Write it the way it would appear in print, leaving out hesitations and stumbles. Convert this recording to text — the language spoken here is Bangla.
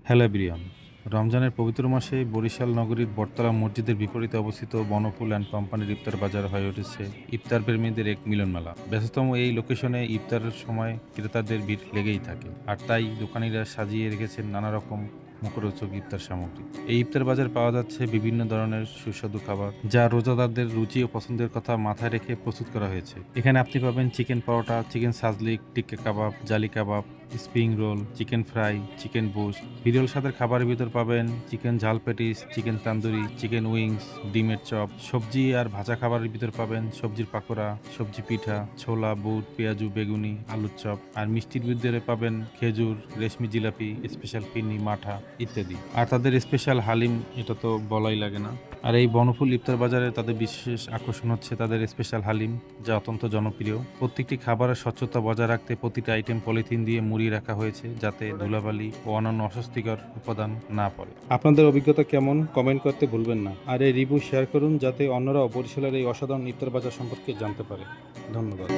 Hello everyone. রমজানের পবিত্র মাসে বরিশাল নগরীর বটতলা মসজিদের বিপরীতে অবস্থিত বনফুল অ্যান্ড কোম্পানির ইফতার বাজার হয়ে উঠেছে ইফতার প্রেমীদের এক মিলন মেলা। ব্যস্ততম এই লোকেশনে ইফতারের সময় ক্রেতাদের ভিড় লেগেই থাকে, আর তাই দোকানিরা সাজিয়ে রেখেছেন নানা রকম মুখরোচক ইফতার সামগ্রী। এই ইফতার বাজার পাওয়া যাচ্ছে বিভিন্ন ধরনের সুস্বাদু খাবার, যা রোজাদারদের রুচি ও পছন্দের কথা মাথায় রেখে প্রস্তুত করা হয়েছে। এখানে আপনি পাবেন চিকেন পরোটা, chicken সাজলিক, tikka kebab, jali kebab, spring roll, chicken fry, chicken বুস্ট। বিরল স্বাদের খাবারের ভিতর পাবেন চিকেন ঝাল patties, chicken tandoori, chicken wings, ডিমের চপ। সবজি আর ভাজা খাবারের ভিতর পাবেন সবজির পাকোড়া, সবজি পিঠা, ছোলা, বুট, পেঁয়াজু, বেগুনি, আলুর চপ। আর মিষ্টির ভিতরে পাবেন খেজুর, রেশমি জিলাপি, স্পেশাল ফিরনি, মাঠা ইত্যাদি। আর তাদের স্পেশাল হালিম, এটা তো বলাই লাগে না। আর এই বনফুল ইফতার বাজারে তাদের বিশেষ আকর্ষণ হচ্ছে তাদের স্পেশাল হালিম, যা অত্যন্ত জনপ্রিয়। প্রত্যেকটি খাবারের স্বচ্ছতা বজায় রাখতে প্রতিটি আইটেম পলিথিন দিয়ে মুড়িয়ে রাখা হয়েছে, যাতে ধুলাবালি ও অন্যান্য অস্বস্তিকর উপাদান না পড়ে। আপনাদের অভিজ্ঞতা কেমন কমেন্ট করতে ভুলবেন না, আর এই রিভিউ শেয়ার করুন যাতে অন্যরাও বরিশালের এই অসাধারণ ইফতার বাজার সম্পর্কে জানতে পারে। ধন্যবাদ।